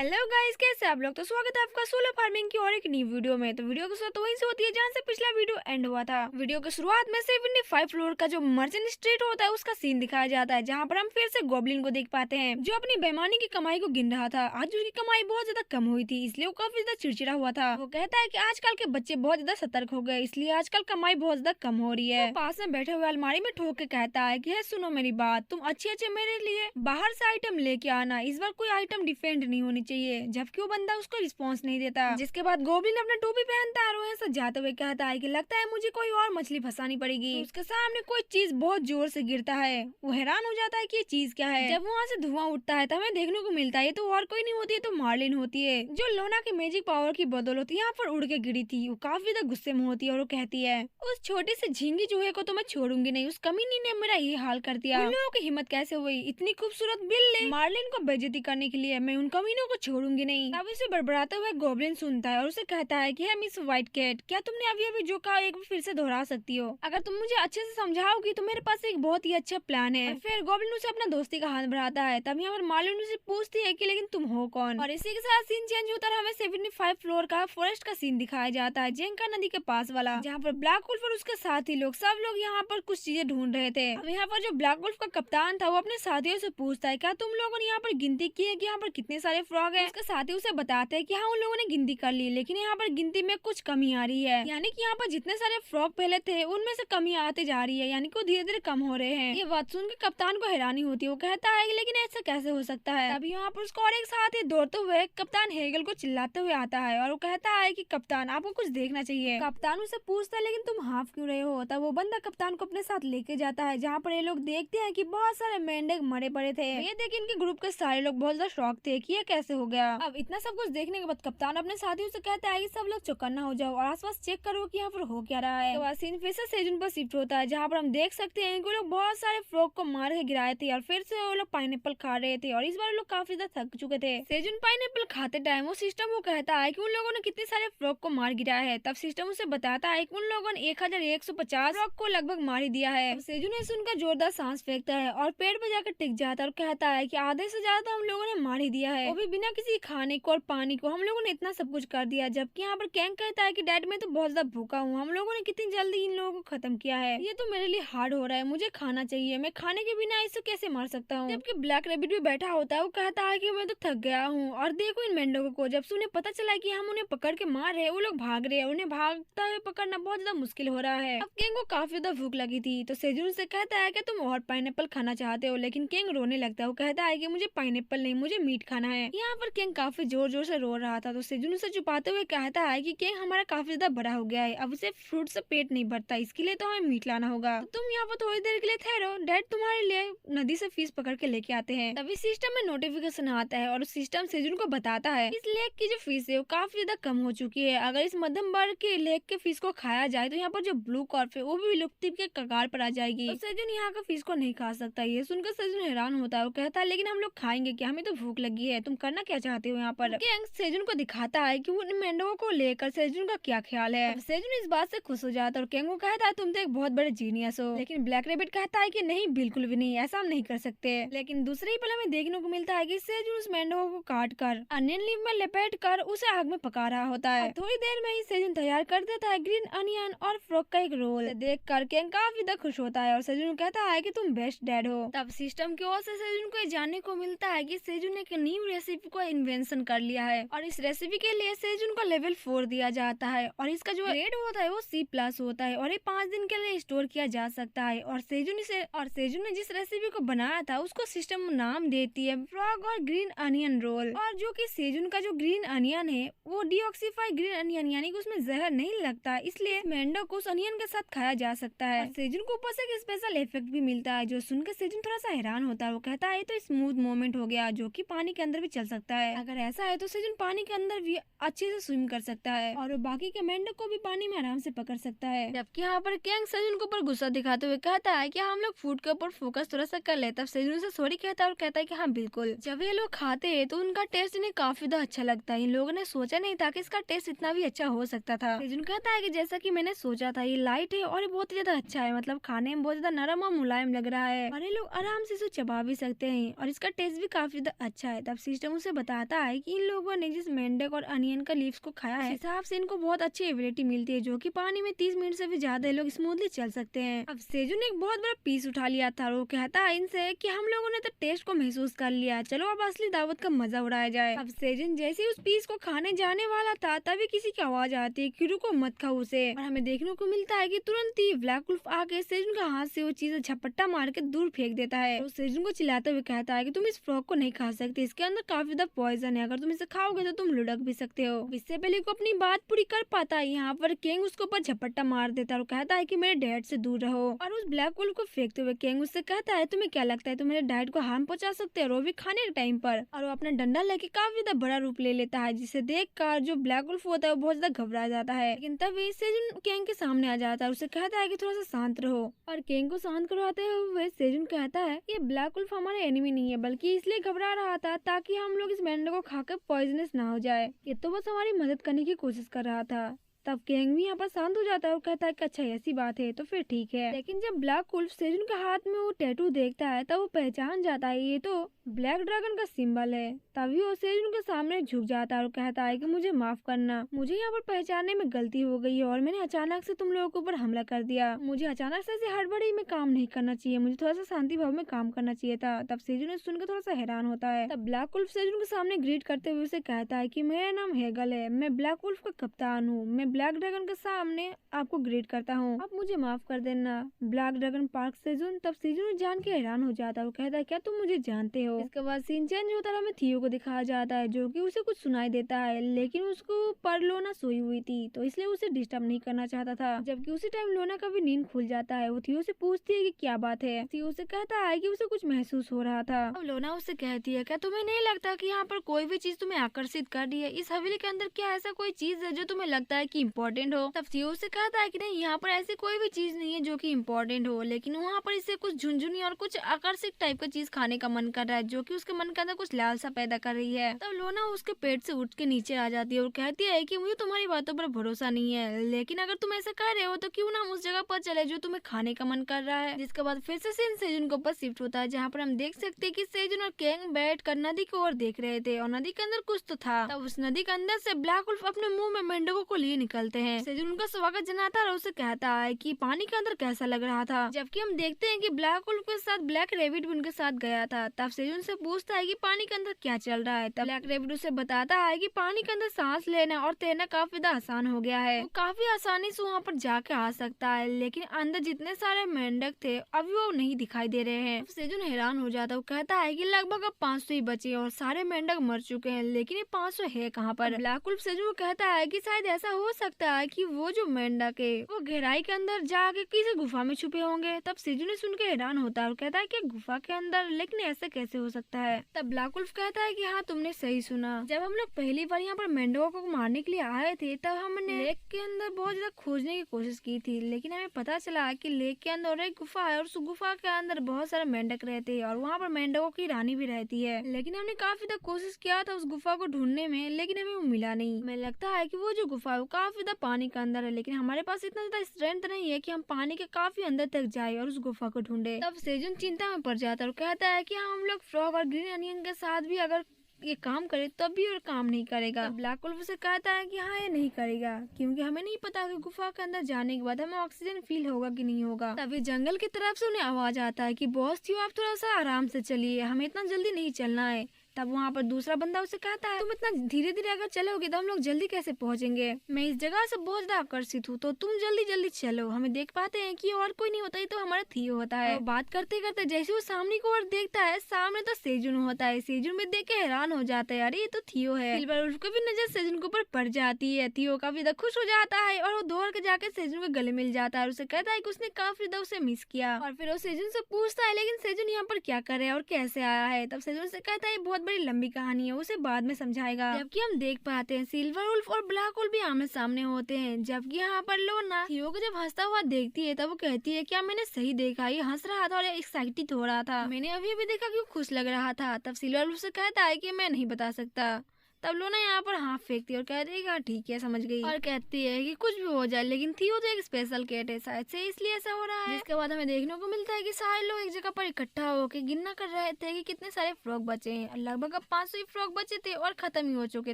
Hello guys, कैसे आप लोग। तो स्वागत है आपका सोलर फार्मिंग की और एक नई वीडियो में। तो वीडियो की शुरुआत वहीं से होती है जहां से पिछला वीडियो एंड हुआ था। वीडियो की शुरुआत में 75 फ्लोर का जो मर्चेंट स्ट्रीट होता है उसका सीन दिखाया जाता है, जहां पर हम फिर से गॉब्लिन को देख पाते हैं जो अपनी बेईमानी की कमाई को गिन रहा था। आज उसकी कमाई बहुत ज्यादा कम हुई थी, इसलिए वो काफी ज्यादा चिड़चिड़ा हुआ था। वो कहता है कि आजकल के बच्चे बहुत ज्यादा सतर्क हो गए, इसलिए आजकल कमाई बहुत ज्यादा कम हो रही है। पास में बैठे हुए अलमारी में ठोक के कहता है कि सुनो मेरी बात, तुम अच्छे मेरे लिए बाहर से आइटम लेके आना, इस बार कोई आइटम डिफेंड नहीं होनी चाहिए। जबकि वो बंदा उसको रिस्पॉन्स नहीं देता। जिसके बाद गोब्लिन अपना टोपी पहनता है और वहीं से जाते हुए कहता है कि लगता है मुझे कोई और मछली फंसानी पड़ेगी। तो उसके सामने कोई चीज बहुत जोर से गिरता है। वो हैरान हो जाता है कि ये चीज क्या है। जब वहाँ से धुआं उठता है तो हमें देखने को मिलता है तो और कोई नहीं होती है, तो मार्लिन होती है, जो लोना के मैजिक पावर की बदौलत यहाँ पर उड़ के गिरी थी। वो काफी ज्यादा गुस्से में होती है और वो कहती है उस छोटी सी झींगी चूहे को तो मैं छोड़ूंगी नहीं, उस कमीनी ने मेरा ये हाल कर दिया। उन लोगों की हिम्मत कैसे हुई इतनी खूबसूरत बिल्ली मार्लिन को बेइज्जती करने के लिए, मैं उन कमीनों को छोड़ूंगी नहीं। तब इसे बड़बड़ाते हुए गोब्लिन सुनता है और उसे कहता है कि मिस व्हाइट कैट, क्या तुमने अभी जो कहा एक बार फिर से दोहरा सकती हो। अगर तुम मुझे अच्छे से समझाओगी तो मेरे पास एक बहुत ही अच्छा प्लान है। फिर गोब्लिन उसे अपना दोस्ती का हाथ बढ़ाता है। तब यहाँ पर मार्लिन उसे पूछती है कि लेकिन तुम हो कौन। और इसी के साथ सीन चेंज होता है, हमें 75 फ्लोर का फॉरेस्ट का सीन दिखाया जाता है, जेंका नदी के पास वाला, जहाँ पर ब्लैक वुल्फ और उसके साथी लोग सब लोग यहाँ पर कुछ चीजें ढूंढ रहे थे। अब यहाँ पर जो ब्लैक वुल्फ का कप्तान था वो अपने साथियों से पूछता है क्या तुम लोगों ने यहाँ पर गिनती की है कि यहाँ पर कितने सारे फ्रॉग है। उसके साथी उसे बताते हैं कि हाँ उन लोगों ने गिनती कर ली, लेकिन यहाँ पर गिनती में कुछ कमी आ रही है, यानी कि यहाँ पर जितने सारे फ्रॉग पहले थे उनमें से कमी आते जा रही है, यानी कि वो धीरे धीरे कम हो रहे हैं। ये बात सुन के कप्तान को हैरानी होती है। वो कहता है कि लेकिन ऐसा कैसे हो सकता है। तभी यहाँ पर उसको और एक साथी दौड़ते हुए कप्तान हेगल को चिल्लाते हुए आता है और वो कहता है कि कप्तान आपको कुछ देखना चाहिए। कप्तान उसे पूछता है लेकिन तुम हाफ क्यों रहे हो। तब वो बंदा कप्तान को अपने साथ लेके जाता है, जहाँ पर ये लोग देखते हैं कि बहुत सारे मेंढक मरे पड़े थे। ये देख इनके ग्रुप के सारे लोग बहुत ज्यादा शॉक थे कि ये कैसे हो गया। अब इतना सब कुछ देखने के बाद कप्तान अपने साथियों से कहता है कि सब लोग चौकन्ना हो जाओ और आसपास चेक करो कि यहाँ पर हो क्या रहा है। तो सीन फिर से सेजुन पर शिफ्ट होता है, जहाँ पर हम देख सकते हैं कि लोग बहुत सारे फ्रॉग को मार के गिराए थे और फिर से वो लोग पाइनएप्पल खा रहे थे और इस बार लोग काफी ज्यादा थक चुके थे। सेजुन पाइनएप्पल खाते टाइम वो सिस्टम को कहता है कि उन लोगों ने कितने सारे फ्रॉग को मार गिराया है। तब सिस्टम उसे बताता है कि उन लोगों ने 1150 फ्रॉग को लगभग मार ही दिया है। सेजुन ने सुनकर जोरदार सांस फेंकता है और पेड़ पे जाकर टिक जाता है और कहता है कि आधे से ज्यादा तो हम लोगों ने मार ही दिया है, वो भी बिना किसी खाने को और पानी को। हम लोगों ने इतना सब कुछ कर दिया। जबकि यहाँ पर कैंग कहता है कि डैड मैं तो बहुत ज्यादा भूखा हूँ, हम लोगों ने कितनी जल्दी इन लोगों को खत्म किया है, ये तो मेरे लिए हार्ड हो रहा है, मुझे खाना चाहिए, मैं खाने के बिना इसे कैसे मार सकता हूँ। जबकि ब्लैक रैबिट भी बैठा होता है, वो कहता है कि मैं तो थक गया हूँ और देखो इन मेंढकों को। जब से उन्हें पता चला कि हम उन्हें पकड़ के मार रहे हैं वो लोग भाग रहे हैं, उन्हें भागता हुए पकड़ना बहुत ज्यादा मुश्किल हो रहा है। अब कैंग को काफी ज्यादा भूख लगी थी, तो सेजुन से कहता है कि तुम और पाइनएप्पल खाना चाहते हो, लेकिन कैंग रोने लगता है। वो कहता है कि मुझे पाइनएप्पल नहीं, मुझे मीट खाना है। यहाँ पर कैंग काफी जोर जोर से रो रहा था, तो सेजुन उसे छुपाते हुए कहता है कि कैंग हमारा काफी ज्यादा बड़ा हो गया है, अब उसे फ्रूट से पेट नहीं भरता, इसके लिए तो हमें मीट लाना होगा। तो तुम यहाँ पर थोड़ी देर के लिए ठहरो, डैड तुम्हारे लिए नदी से फिश पकड़ के लेके आते हैं। तभी सिस्टम में नोटिफिकेशन आता है और उस सिस्टम सेजुन को बताता है इस लेक की जो फिश है वो काफी ज्यादा कम हो चुकी है। अगर इस मध्यम वर्ग के लेक के फिश को खाया जाए तो यहाँ पर जो ब्लू कॉर्प है वो भी विलुप्ति के कगार पर आ जाएगी। तो सेजुन यहाँ का फिश को नहीं खा सकता। ये सुनकर सेजुन हैरान होता है। वो कहता है लेकिन हम लोग खाएंगे क्या, हमें तो भूख लगी है, तुम करना क्या चाहते हो यहाँ पर। कैंग सेजुन को दिखाता है कि उन मेंढकों को लेकर सेजुन का क्या ख्याल है। सेजुन इस बात से खुश हो जाता है और कैंग को कहता है तुम तो एक बहुत बड़े जीनियस हो। लेकिन ब्लैक रैबिट कहता है कि नहीं, बिल्कुल भी नहीं, ऐसा हम नहीं कर सकते। लेकिन दूसरे ही पल हमें देखने को मिलता है कि सेजुन उस मेंढकों को काट कर अनियन लीफ में लपेट कर उसे आग में पका रहा होता है। थोड़ी देर में ही सेजुन तैयार कर देता है ग्रीन अनियन और फ्रॉग का एक रोल। देख कर कैंग काफी ज्यादा खुश होता है और सेजुन कहता है कि तुम बेस्ट डैड हो। तब सिस्टम की ओर से सेजुन को जानने को मिलता है कि सेजुन ने एक न्यू रेसिपी को इन्वेंशन कर लिया है और इस रेसिपी के लिए सेजुन को लेवल 4 दिया जाता है और इसका जो ग्रेड होता है वो C+ होता है और ये 5 दिन के लिए स्टोर किया जा सकता है। और सेजुन ने जिस रेसिपी को बनाया था उसको सिस्टम नाम देती है फ्रॉग और ग्रीन अनियन रोल। और जो कि सेजुन का जो ग्रीन अनियन है वो डीऑक्सीफाइड ग्रीन अनियन, यानी कि उसमें जहर नहीं लगता, इसलिए मेंढक को उस अनियन के साथ खाया जा सकता है। सेजुन को ऊपर से एक स्पेशल इफेक्ट भी मिलता है जो सुनकर सेजुन थोड़ा सा हैरान होता है। वो कहता है तो स्मूथ मूवमेंट हो गया जो कि पानी के अंदर भी चल सकता है। अगर ऐसा है तो सेजुन पानी के अंदर भी अच्छे से स्विम कर सकता है और बाकी के मेंढक को भी पानी में आराम से पकड़ सकता है। जबकि यहाँ पर कैंग सेजुन के ऊपर गुस्सा दिखाते हुए कहता है कि हम लोग फूड के ऊपर फोकस थोड़ा सा कर ले। तब सेजुन से सॉरी कहता है और कहता है कि हाँ बिल्कुल। जब ये लोग खाते हैं तो उनका टेस्ट इन्हें काफी ज्यादा अच्छा लगता है। इन लोगों ने सोचा नहीं था कि इसका टेस्ट इतना भी अच्छा हो सकता था। सेजुन कहता है कि जैसा कि मैंने सोचा था, ये लाइट है और ये बहुत ही ज्यादा अच्छा है, मतलब खाने में बहुत ज्यादा नरम और मुलायम लग रहा है और ये लोग आराम से इसे चबा भी सकते हैं और इसका टेस्ट भी काफी ज्यादा अच्छा है। तब सिस्टम उसे बताता है कि इन लोगों ने जिस मेंढक और अनियन का लीव्स को खाया है, हिसाब से इनको बहुत अच्छी एबिलिटी मिलती है, जो कि पानी में 30 मिनट से भी ज्यादा लोग स्मूथली चल सकते हैं। अब सेजू ने एक बहुत बड़ा पीस उठा लिया था और वो कहता है इनसे कि हम लोगों ने तो टेस्ट को महसूस कर लिया, चलो अब असली दावत का मजा उड़ाया जाए। अब सेजन जैसे उस पीस को खाने जाने वाला था तभी किसी की आवाज आती है कि रुको मत खाओ उसे, और हमें देखने को मिलता है कि तुरंत ही ब्लैक वुल्फ आके सेजन का हाथ से वो चीज झपट्टा मार के दूर फेंक देता है। तो सेजन को चिल्लाते हुए कहता है कि तुम इस फ्रॉग को नहीं खा सकते, इसके अंदर काफी ज्यादा पॉइजन है, अगर तुम इसे खाओगे तो तुम लुढ़क भी सकते हो। इससे पहले को अपनी बात पूरी कर पाता है, यहाँ पर किंग उसके ऊपर झपट्टा मार देता है और कहता है कि मेरे डैड से दूर रहो। और उस ब्लैक वुल्फ को फेंकते हुए किंग उससे कहता है तुम्हें क्या लगता है तुम मेरे डैड को हार्म पहुंचा सकते हो, और वो भी खाने के टाइम पर। और वो अपना डंडा लेके काफी ज्यादा बड़ा रूप ले लेता है, जिसे देख कर जो ब्लैक वुल्फ होता है वो बहुत ज्यादा घबरा जाता है। लेकिन तभी सेजन किंग के सामने आ जाता है, उसे कहता है कि थोड़ा सा शांत रहो। और किंग को शांत करवाते हुए सेजन कहता है ये ब्लैक वुल्फ हमारे एनिमी नहीं है, बल्कि इसलिए घबरा रहा था ताकि हम लोग इस मेंढक को खाकर पॉइजनस ना हो जाए, ये तो बस हमारी मदद करने की कोशिश कर रहा था। तब किंग भी यहाँ पर शांत हो जाता है और कहता है कि अच्छा ऐसी बात है तो फिर ठीक है। लेकिन जब ब्लैक वुल्फ सेजन के हाथ में वो टैटू देखता है तब वो पहचान जाता है ये तो ब्लैक ड्रैगन का सिंबल है। तभी वो सेजन के सामने झुक जाता है और कहता है कि मुझे माफ करना, मुझे यहाँ पर पहचानने में गलती हो गई है और मैंने अचानक से तुम लोगों के ऊपर हमला कर दिया, मुझे अचानक से ऐसे हड़बड़ी में काम नहीं करना चाहिए, मुझे थोड़ा सा शांति भाव में काम करना चाहिए था। तब सेजन ने सुनकर थोड़ा सा हैरान होता है। तब ब्लैक वुल्फ सेजन के सामने ग्रीट करते हुए उसे कहता है कि मेरा नाम हेगल है, मैं ब्लैक वुल्फ का कप्तान हूँ, मैं ब्लैक ड्रैगन के सामने आपको ग्रीट करता हूँ, आप मुझे माफ कर देना ब्लैक ड्रैगन पार्क सेजन। तब सेजन जान के हैरान हो जाता है, वो कहता है क्या तुम मुझे जानते हो। इसके बाद सीन चेंज होता है, हमें थियो को दिखाया जाता है जो कि उसे कुछ सुनाई देता है, लेकिन उसको पर लोना सोई हुई थी तो इसलिए उसे डिस्टर्ब नहीं करना चाहता था। जबकि उसी टाइम लोना का भी नींद खुल जाता है। वो थियो से पूछती है कि क्या बात है। थियो से कहता है कि उसे कुछ महसूस हो रहा था। अब लोना उससे कहती है क्या तुम्हें नहीं लगता कि यहाँ पर कोई भी चीज तुम्हें आकर्षित कर रही है, इस हवेली के अंदर क्या ऐसा कोई चीज है जो तुम्हें लगता है कि इम्पोर्टेंट हो। तब थियो से कहता है कि नहीं, यहाँ पर ऐसी कोई भी चीज नहीं है जो कि इम्पोर्टेंट हो, लेकिन वहाँ पर इसे कुछ झुनझुनी और कुछ आकर्षित टाइप का चीज खाने का मन कर रहा है, जो कि उसके मन के अंदर कुछ लालसा पैदा कर रही है। तब लोना उसके पेट से उठ के नीचे आ जाती है और कहती है कि मुझे तुम्हारी बातों पर भरोसा नहीं है, लेकिन अगर तुम ऐसा कह रहे हो तो क्यों ना हम उस जगह पर चले जो तुम्हें खाने का मन कर रहा है। जिसके बाद फिर से सीन सेजन के ऊपर शिफ्ट होता है, जहाँ पर हम देख सकते हैं कि सेजन और किंग बैठ कर नदी की ओर देख रहे थे और नदी के अंदर कुछ तो था। तब उस नदी के अंदर से ब्लैक वुल्फ अपने मुंह में मेंढकों को लिए निकलते हैं। सेजन उनका स्वागत जनाता है और उसे कहता है कि पानी के अंदर कैसा लग रहा था। जबकि हम देखते हैं कि ब्लैक वुल्फ के साथ ब्लैक रेबिट भी उनके साथ गया था। तब सेजन से पूछता है कि पानी के अंदर क्या चल रहा है। तब ब्लैक रेबिट उसे बताता है कि पानी के अंदर सांस लेना और तैरना काफी ज्यादा आसान हो गया है, वो काफी आसानी से वहाँ पर जाके आ सकता है, लेकिन अंदर जितने सारे मेंढक थे अभी वो नहीं दिखाई दे रहे हैं। सेजन हैरान हो जाता है, वो कहता है कि लगभग अब 500 ही बचे और सारे मेंढक मर चुके हैं, लेकिन ये 500 है कहाँ पर। ब्लैक वुल्फ सेजन को कहता है कि शायद ऐसा हो सकता है कि वो जो मेंढक है वो गहराई के अंदर जाके किसी गुफा में छुपे होंगे। तब सेजन ने सुन के हैरान होता है और कहता है कि गुफा के अंदर, लेकिन ऐसा कैसे हो सकता है। तब ब्लैक वुल्फ कहता है कि हाँ तुमने सही सुना, जब हम लोग पहली बार यहाँ पर मेंढकों को मारने के लिए आए थे तब हमने लेक के अंदर बहुत ज्यादा खोजने की कोशिश की थी, लेकिन हमें पता चला कि लेक के अंदर एक गुफा है और उस गुफा के अंदर बहुत सारे मेंढक रहते हैं और वहाँ पर मेंढकों की रानी भी रहती है। लेकिन हमने काफी ज्यादा कोशिश किया था उस गुफा को ढूंढने में, लेकिन हमें वो मिला नहीं। हमें लगता है कि वो जो गुफा है वो काफी ज्यादा पानी के अंदर है, लेकिन हमारे पास इतना ज्यादा स्ट्रेंथ नहीं है कि हम पानी के काफी अंदर तक जाए और उस गुफा को ढूंढे। तब सेजन चिंता में पड़ जाता है और कहता है कि हम लोग फ्रॉग और ग्रीन अनियन के साथ भी अगर ये काम करे तब भी और काम नहीं करेगा। ब्लैक वुल्फ से कहता है कि हाँ ये नहीं करेगा, क्योंकि हमें नहीं पता कि गुफा के अंदर जाने के बाद हमें ऑक्सीजन फील होगा कि नहीं होगा। तभी जंगल की तरफ से उन्हें आवाज आता है कि बॉस थियो आप थोड़ा सा आराम से चलिए, हमें इतना जल्दी नहीं चलना है। तब वहाँ पर दूसरा बंदा उसे कहता है तुम इतना धीरे धीरे अगर चलोगे तो हम लोग जल्दी कैसे पहुँचेंगे, मैं इस जगह से बहुत ज्यादा आकर्षित हूँ, तो तुम जल्दी जल्दी चलो। हमें देख पाते हैं कि और कोई नहीं होता है तो हमारा थियो होता है। बात करते करते जैसे वो सामने की ओर देखता है, सामने तो सेजुन होता है। सेजुन में देख के हैरान हो जाता है, अरे ये तो थियो है। सिल्वर वुल्फ की भी नजर सेजुन के ऊपर पड़ जाती है। थियो काफी ज्यादा खुश हो जाता है और वो दौड़ के जाके सेजुन के गले मिल जाता है और उसे कहता है कि उसने काफी ज्यादा उसे मिस किया। और फिर वो सेजुन से पूछता है लेकिन सेजुन यहाँ पर क्या कर रहा है और कैसे आया है। तब सेजुन से कहता है बहुत बड़ी लंबी कहानी है, उसे बाद में समझाएगा। जबकि हम देख पाते हैं सिल्वर वुल्फ और ब्लैक वुल्फ भी आमने सामने होते हैं। जबकि यहाँ पर लोना थियो को जब हंसता हुआ देखती है तब वो कहती है क्या मैंने सही देखा, ये हंस रहा था और एक्साइटेड हो रहा था, मैंने अभी भी देखा कि वो खुश लग रहा था। तब सिल्वर वुल्फ से कहता है कि मैं नहीं बता सकता, तब लोना यहाँ पर हाथ फेंकती है और कहती है कि हाँ ठीक है समझ गई, और कहती है कि कुछ भी हो जाए लेकिन थियो तो एक स्पेशल कैट है, शायद से इसलिए ऐसा हो रहा है। जिसके बाद हमें देखने को मिलता है कि सारे लोग एक जगह पर इकट्ठा होकर गिनना कर रहे थे कि कितने सारे फ्रॉग बचे हैं। लगभग अब 500 ही फ्रॉग बचे थे और खत्म ही हो चुके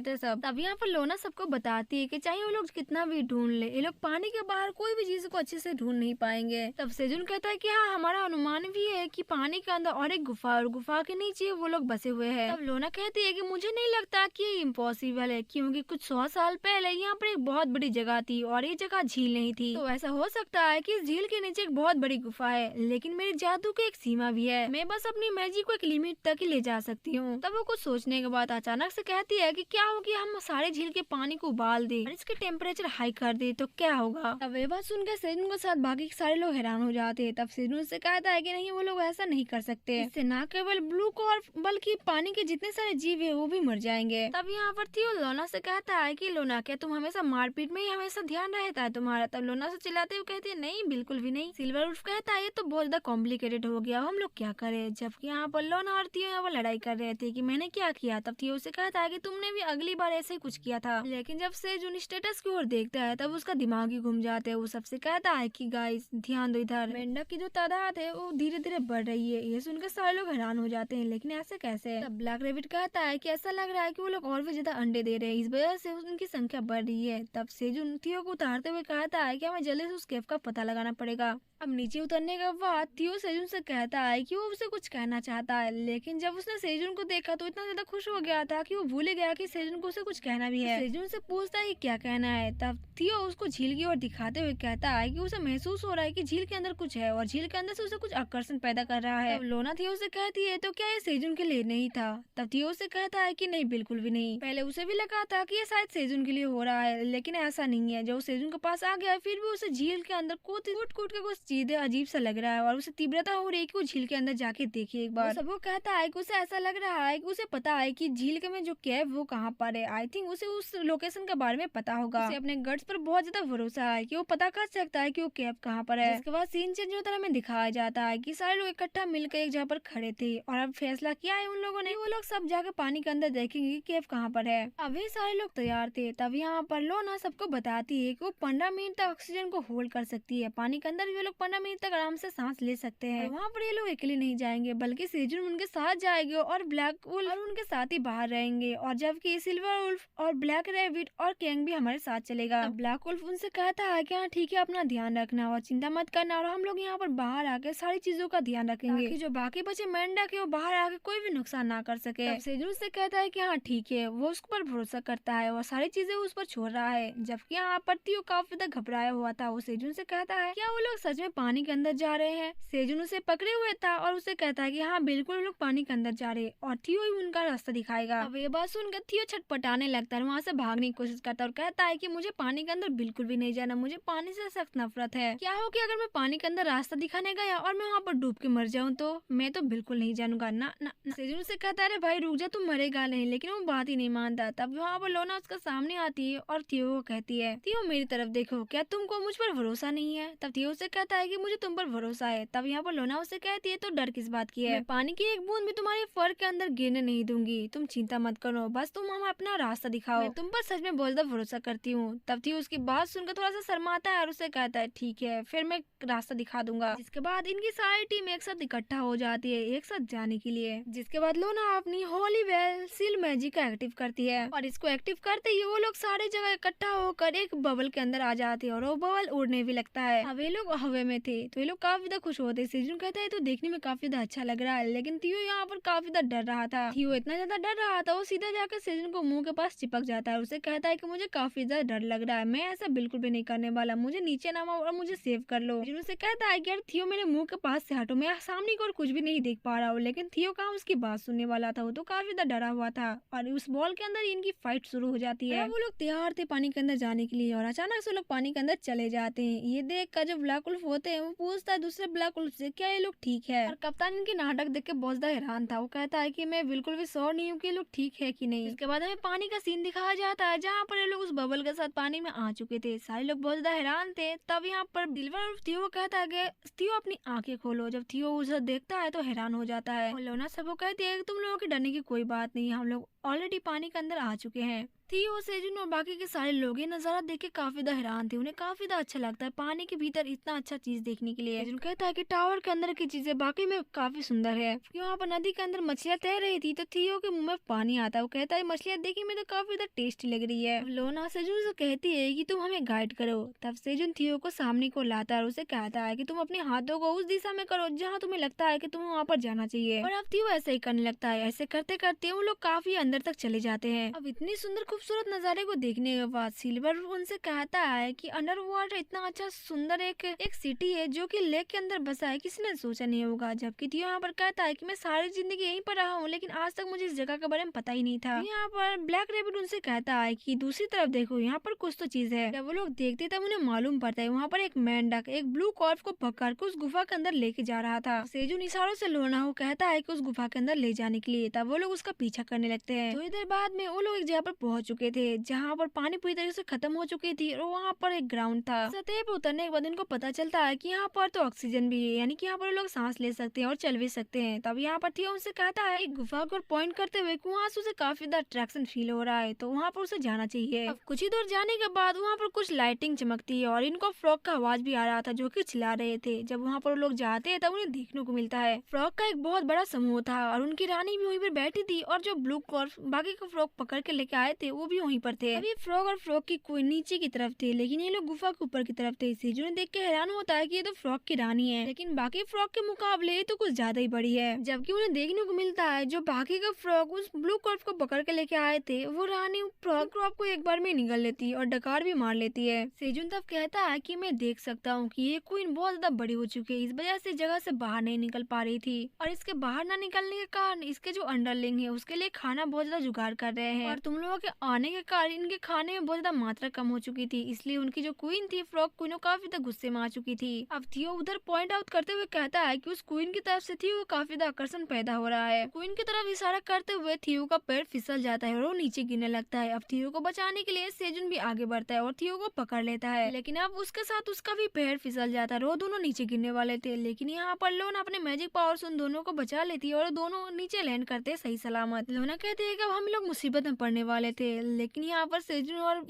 थे सब। तब यहाँ पर लोना सबको बताती है कि चाहे वो लोग कितना भी ढूंढ ले, ये लोग पानी के बाहर कोई भी चीज को अच्छे से ढूंढ नहीं पाएंगे। तब सेजुन कहता है कि हाँ हमारा अनुमान भी है कि पानी के अंदर और एक गुफा और गुफा के नीचे वो लोग बसे हुए हैं। तब लोना कहती है कि मुझे नहीं लगता कि ये इम्पॉसिबल है, क्योंकि कुछ 100 साल पहले यहाँ पर एक बहुत बड़ी जगह थी और ये जगह झील नहीं थी। तो ऐसा हो सकता है कि इस झील के नीचे एक बहुत बड़ी गुफा है, लेकिन मेरे जादू की एक सीमा भी है, मैं बस अपनी मैजिक को एक लिमिट तक ही ले जा सकती हूँ। तब वो कुछ सोचने के बाद अचानक से कहती है कि क्या हो कि हम सारे झील के पानी को उबाल दे और इसके टेम्परेचर हाई कर दे तो क्या होगा। तब ये बात सुनकर सेजुन के साथ बाकी सारे लोग हैरान हो जाते हैं। तब सेजुन से कहता है कि नहीं, वो लोग ऐसा नहीं कर सकते, इससे न केवल ब्लू को और बल्कि पानी के जितने सारे जीव है वो भी मर जाएंगे। तब यहाँ पर थियो लोना से कहता है कि लोना क्या तुम हमेशा मारपीट में ही हमेशा ध्यान रहता है तुम्हारा। तब लोना से चिल्लाते हुए कहती है नहीं बिल्कुल भी नहीं। सिल्वर वुल्फ कहता है ये तो बहुत ज्यादा कॉम्प्लिकेटेड हो गया, हम लोग क्या करें। जबकि यहाँ पर लोना और थियो यहाँ पर लड़ाई कर रहे थे कि मैंने क्या किया। तब थियो से कहता है कि तुमने भी अगली बार ऐसे ही कुछ किया था। लेकिन जब सेजुन स्टेटस की ओर देखता है तब उसका दिमाग ही घूम जाता है। वो सबसे कहता है कि गाइस ध्यान दो, इधर मेंढक की जो तादाद है वो धीरे धीरे बढ़ रही है। ये सुनकर सारे लोग हैरान हो जाते हैं, लेकिन ऐसे कैसे। तब ब्लैक रेबिट कहता है कि ऐसा लग रहा है कि वो लोग और भी ज्यादा अंडे दे रहे हैं, इस वजह से उनकी संख्या बढ़ रही है। तब सेजुन थियो को उतारते हुए कहता है कि हमें जल्दी से उस केव का पता लगाना पड़ेगा। अब नीचे उतरने के बाद थियो सेजुन से कहता है कि वो उसे कुछ कहना चाहता है, लेकिन जब उसने सेजुन को देखा तो इतना ज्यादा खुश हो गया था कि वो भूल गया कि सेजुन को उसे कुछ कहना भी है। सेजुन से पूछता है कि क्या कहना है। तब थियो उसको झील की ओर दिखाते हुए कहता है कि उसे महसूस हो रहा है कि झील के अंदर कुछ है और झील के अंदर से उसे कुछ आकर्षण पैदा कर रहा है। तब लोना थियो से कहती है तो क्या ये सेजुन के लिए नहीं था। तब थियो से कहता है कि नहीं बिल्कुल भी नहीं, पहले उसे भी लगा था कि ये शायद सेजुन के लिए हो रहा है, लेकिन ऐसा नहीं है। जब सेजुन के पास आ गया फिर भी उसे झील के अंदर कूट कूट के कुछ चीजें अजीब सा लग रहा है और उसे तीव्रता हो रही है कि वो झील के अंदर जाके देखे एक बार। सबको कहता है कि उसे ऐसा लग रहा है कि उसे पता है कि झील के में जो केव वो कहाँ पर है। आई थिंक उसे उस लोकेशन के बारे में पता होगा। उसे अपने गट्स पर बहुत ज्यादा भरोसा है कि वो पता कर सकता है कि वो केव कहाँ पर है। इसके बाद सीन चेंज होता है, हमें दिखाया जाता है कि सारे लोग इकट्ठा मिलकर एक जगह पर खड़े थे और अब फैसला किया है उन लोगों ने, वो लोग सब जाकर पानी के अंदर देखेंगे कि केव कहाँ पर है। अब ये सारे लोग तैयार थे। तब यहाँ पर लोना सबको बताती है कि वो 15 मिनट तक ऑक्सीजन को होल्ड कर सकती है पानी के अंदर। ये लोग 15 मिनट तक आराम से सांस ले सकते हैं। वहाँ पर ये लोग अकेले नहीं जाएंगे बल्कि सेजुन उनके साथ जाएंगे और ब्लैक वुल्फ और उनके साथ ही बाहर रहेंगे, और जबकि सिल्वर वुल्फ और ब्लैक रैबिट और कैंग भी हमारे साथ चलेगा। ब्लैक वुल्फ उनसे कहता है कि हाँ ठीक है, अपना ध्यान रखना और चिंता मत करना, और हम लोग यहाँ पर बाहर आके सारी चीजों का ध्यान रखेंगे कि जो बाकी बचे मेंढक है वो बाहर आके कोई भी नुकसान ना कर सके। सेजुन से कहता है कि हाँ ठीक है, वो उस पर भरोसा करता है और सारी चीजें उस पर छोड़ रहा है। जबकि यहाँ पर थियो काफी तक घबराया हुआ था। वो सेजुन से कहता है क्या वो लोग सच में पानी के अंदर जा रहे हैं। सेजुन उसे पकड़े हुए था और उसे कहता है कि हाँ बिल्कुल वो लोग पानी के अंदर जा रहे हैं और थियो ही उनका रास्ता दिखाएगा। अब ये बात सुनकर थियो छटपटाने लगता है, वहाँ से भागने की कोशिश करता है और कहता है कि मुझे पानी के अंदर बिल्कुल भी नहीं जाना, मुझे पानी से सख्त नफरत है। क्या हो कि अगर मैं पानी के अंदर रास्ता दिखाने गया और मैं वहाँ पर डूब के मर जाऊँ तो मैं तो बिल्कुल नहीं जानूंगा ना। सेजुन से कहता है भाई रुक जा, तुम मरेगा नहीं, लेकिन वो बात ही नहीं मानता। तब वहाँ पर लोना उसका सामने आती है और थियो को कहती है थियो मेरी तरफ देखो, क्या तुमको मुझ पर भरोसा नहीं है। तब थियो से कहता है कि मुझे तुम पर भरोसा है। तब यहाँ पर लोना उसे कहती है तो डर किस बात की है, मैं पानी की एक बूंद भी तुम्हारे फर के अंदर गिरने नहीं दूंगी, तुम चिंता मत करो, बस तुम हमें अपना रास्ता दिखाओ, मैं तुम पर सच में बहुत ज्यादा भरोसा करती हूँ। तब थियो उसकी बात सुनकर थोड़ा सा शर्माता है और उसे कहता है ठीक है फिर मैं रास्ता दिखा दूंगा। जिसके बाद इनकी सारी टीम एक साथ इकट्ठा हो जाती है एक साथ जाने के लिए। जिसके बाद लोना अपनी होली वेल सील मैजिक का एक्टिव करती है और इसको एक्टिव करते ही वो लोग सारे जगह इकट्ठा होकर एक बबल के अंदर आ जाते हैं और वो बबल उड़ने भी लगता है। अब ये लोग हवे में थे तो ये लोग काफी ज्यादा खुश होते। सेजुन कहता है तो देखने में काफी ज्यादा अच्छा लग रहा है, लेकिन थियो यहाँ पर काफी ज्यादा डर रहा था। थियो इतना ज्यादा डर रहा था वो सीधा जाकर सेजुन को मुंह के पास चिपक जाता है और उसे कहता है कि मुझे काफी ज्यादा डर लग रहा है, मैं ऐसा बिल्कुल भी नहीं करने वाला, मुझे नीचे नामा और मुझे सेव कर लो। सेजुन से कहता है कि यार थियो मेरे मुंह के पास से हटो, मैं सामने की ओर कुछ भी नहीं देख पा रहा हूँ। लेकिन थियो कहाँ उसकी बात सुनने वाला था, वो तो काफी ज्यादा डरा हुआ था और उस बॉल के अंदर इनकी फाइट शुरू हो जाती है। वो लोग तैयार थे पानी के अंदर जाने के लिए और अचानक से लोग पानी के अंदर चले जाते हैं। ये देख कर जो ब्लैक वुल्फ होते हैं वो पूछता है दूसरे ब्लैक वुल्फ से क्या ये लोग ठीक है, और कप्तान इनके नाटक देख के बहुत ज्यादा हैरान था। वो कहता है कि मैं बिल्कुल भी श्योर नहीं हूँ कि ये लोग ठीक है कि नहीं। इसके बाद हमें पानी का सीन दिखाया जाता है जहाँ पर ये लोग उस बबल के साथ पानी में आ चुके थे। सारे लोग बहुत ज्यादा हैरान थे। तब यहाँ पर सिल्वर वुल्फ थियो कहता है कि थियो अपनी आंखें खोलो। जब थियो उसे देखता है तो हैरान हो जाता है और लोना सबको कहती है कि तुम लोगों की डरने की कोई बात नहीं, हम लोग ऑलरेडी पानी के अंदर आ चुके हैं। थियो, सेजुन और बाकी के सारे लोग ये नजारा देख के काफी ज्यादा हैरान थे। उन्हें काफी ज्यादा अच्छा लगता है पानी के भीतर इतना अच्छा चीज देखने के लिए। सेजुन कहता है कि टावर के अंदर की चीजें बाकी में काफी सुंदर है। वहाँ पर नदी के अंदर मछलियां तैर रही थी तो थियो के मुंह में पानी आता है। वो कहता है मछलियां देखी में तो काफी ज्यादा टेस्टी लग रही है। लोना सेजुन से कहती है कि तुम हमें गाइड करो। तब सेजुन थियो को सामने को लाता है और उसे कहता है कि तुम अपने हाथों को उस दिशा में करो जहाँ तुम्हें लगता है कि तुम्हें वहाँ पर जाना चाहिए। और अब थियो ऐसा ही करने लगता है। ऐसे करते करते वो लोग काफी अंदर तक चले जाते हैं। अब इतनी सुंदर खूबसूरत नजारे को देखने के बाद सिल्वर उनसे कहता है कि अंडर वाटर इतना अच्छा सुंदर एक सिटी है जो कि लेक के अंदर बसा है, किसी ने सोचा नहीं होगा। जबकि थियो यहाँ पर कहता है कि मैं सारी जिंदगी यहीं पर रहा हूँ लेकिन आज तक मुझे इस जगह के बारे में पता ही नहीं था। यहाँ पर ब्लैक रैबिट उनसे कहता है कि दूसरी तरफ देखो, यहाँ पर कुछ तो चीज है। जब वो लोग देखते तब उन्हें मालूम पड़ता है वहाँ पर एक मेंढक एक ब्लू कॉर्प को पकड़ कर उस गुफा के अंदर लेके जा रहा था। सेजुन इशारों से लोना को कहता है कि उस गुफा के अंदर ले जाने के लिए। तब वो लोग उसका पीछा करने लगते हैं। थोड़ी देर बाद में वो लोग एक जगह पर पहुंच चुके थे जहाँ पर पानी पूरी तरीके से खत्म हो चुकी थी और वहाँ पर एक ग्राउंड था। सतह पर उतरने के बाद इनको पता चलता है कि यहाँ पर तो ऑक्सीजन भी है, यानी कि यहाँ पर लोग सांस ले सकते हैं और चल भी सकते हैं। तब यहाँ पर थियो उनसे कहता है एक गुफा को पॉइंट करते हुए कि वहाँ से उसे काफी ज्यादा अट्रैक्शन फील हो रहा है तो वहाँ पर उसे जाना चाहिए। अब कुछ ही दूर जाने के बाद वहाँ पर कुछ लाइटिंग चमकती है और इनको फ्रॉग का आवाज भी आ रहा था जो कि चिल्ला रहे थे। जब वहाँ पर लोग जाते हैं तब उन्हें देखने को मिलता है फ्रॉग का एक बहुत बड़ा समूह था और उनकी रानी भी वहीं पर बैठी थी और जो ब्लू कॉर्प बाकी के फ्रॉग पकड़ के लेके आए थे वो भी वहीं पर थे। अभी फ्रॉग और फ्रॉग की कोई नीचे की तरफ थे लेकिन ये लोग गुफा के ऊपर की तरफ थे। सेजुन ने देख के हैरान होता है कि ये तो फ्रॉग की रानी है लेकिन बाकी फ्रॉग के मुकाबले ये तो कुछ ज्यादा ही बड़ी है। जबकि उन्हें देखने को मिलता है जो बाकी का फ्रॉग उस ब्लू कॉर्प को पकड़ के लेके आए थे वो रानी फ्रॉग कॉर्प को एक बार में निगल लेती है और डकार भी मार लेती है। सेजुन तब कहता है कि मैं देख सकता हूँ कि ये क्वीन बहुत ज्यादा बड़ी हो चुकी है, इस वजह से जगह से बाहर नहीं निकल पा रही थी और इसके बाहर न निकलने के कारण इसके जो अंडरलिंग है उसके लिए खाना बहुत ज्यादा जुगाड़ कर रहे हैं और तुम लोगों के आने के कारण इनके खाने में बहुत ज्यादा मात्रा कम हो चुकी थी, इसलिए उनकी जो क्वीन थी फ्रॉग क्वीन काफी ज्यादा गुस्से में आ चुकी थी। अब थियो उधर पॉइंट आउट करते हुए कहता है कि उस क्वीन की तरफ से थियो को काफी ज्यादा आकर्षण पैदा हो रहा है। क्वीन की तरफ इशारा करते हुए थियो का पैर फिसल जाता है और वो नीचे गिरने लगता है। अब थियो को बचाने के लिए सेजुन भी आगे बढ़ता है और थियो को पकड़ लेता है लेकिन अब उसके साथ उसका भी पैर फिसल जाता है। वो दोनों नीचे गिरने वाले थे लेकिन यहाँ पर लोना अपने मैजिक पावर से उन दोनों को बचा लेती है और दोनों नीचे लैंड करते सही सलामत। लोना कहते हैं कि अब हम लोग मुसीबत में पड़ने वाले थे लेकिन यहाँ पर सेजुन और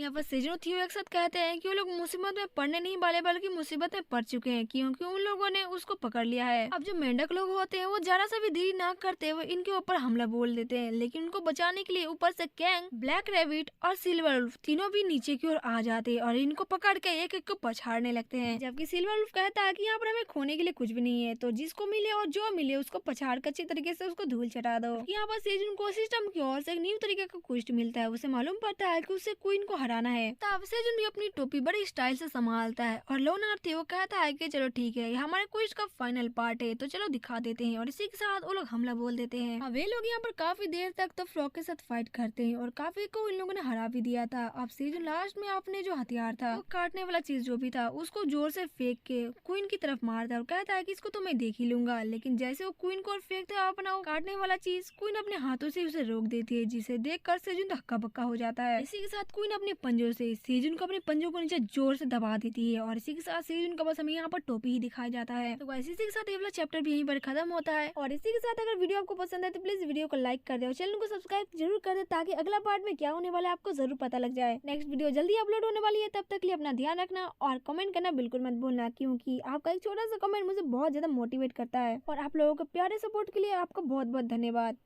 थियो एक साथ कहते हैं कि वो लोग मुसीबत में पड़ने नहीं वाले बल्कि मुसीबत में पड़ चुके हैं क्योंकि उन लोगों ने उसको पकड़ लिया है। अब जो मेंढक लोग होते हैं वो जरा सा भी देरी ना करते हुए इनके ऊपर हमला बोल देते हैं लेकिन उनको बचाने के लिए ऊपर से कैंग, ब्लैक रैबिट और सिल्वर वुल्फ तीनों भी नीचे की ओर आ जाते हैं और इनको पकड़ के एक एक को पछाड़ने लगते हैं। जबकि सिल्वर वुल्फ कहता है कि यहाँ पर हमें खोने के लिए कुछ भी नहीं है तो जिसको मिले और जो मिले उसको पछाड़ कर अच्छी तरीके से उसको धूल चटा दो। यहाँ पर सेजुन को सिस्टम की ओर से एक न्यू तरीके का क्वेस्ट मिलता है। उसे मालूम पड़ता है कि उसे क्वीन को हराना है। तब सेजुन भी अपनी टोपी बड़ी स्टाइल से संभालता है और लोनार थियो कहता है कि चलो ठीक है हमारे क्विज का फाइनल पार्ट है तो चलो दिखा देते हैं और इसी के साथ वो लोग हमला बोल देते हैं। अब वे लोग यहाँ पर काफी देर तक तो फ्रॉग के साथ फाइट करते हैं और काफी को इन लोगों ने हरा भी दिया था। अब सेजुन लास्ट में अपने जो हथियार था वो काटने वाला चीज जो भी था उसको जोर से फेंक के क्वीन की तरफ मारता है और कहता है कि इसको तो मैं देख ही लूंगा। लेकिन जैसे वो क्वीन को फेंकता है अपना काटने वाला चीज क्वीन अपने हाथों से उसे रोक देती है जिसे देख कर सेजुन हक्का बक्का हो जाता है। इसी के साथ क्वीन अपने पंजों से सेजुन को अपने पंजों को नीचे जोर से दबा देती है और इसी के साथ सेजुन का बस हमें यहाँ पर टोपी ही दिखाया जाता है। तो इसी के साथ ये वाला चैप्टर भी यहीं पर खत्म होता है और इसी के साथ अगर वीडियो आपको पसंद है तो प्लीज वीडियो को लाइक कर दे और चैनल को सब्सक्राइब जरूर कर दे ताकि अगला पार्ट में क्या होने वाला है आपको जरूर पता लग जाए। नेक्स्ट वीडियो जल्दी अपलोड होने वाली है, तब तक के लिए अपना ध्यान रखना और कमेंट करना बिल्कुल मत भूलना क्योंकि आपका एक छोटा सा कमेंट मुझे बहुत ज्यादा मोटिवेट करता है और आप लोगों के प्यारे सपोर्ट के लिए आपका बहुत बहुत धन्यवाद।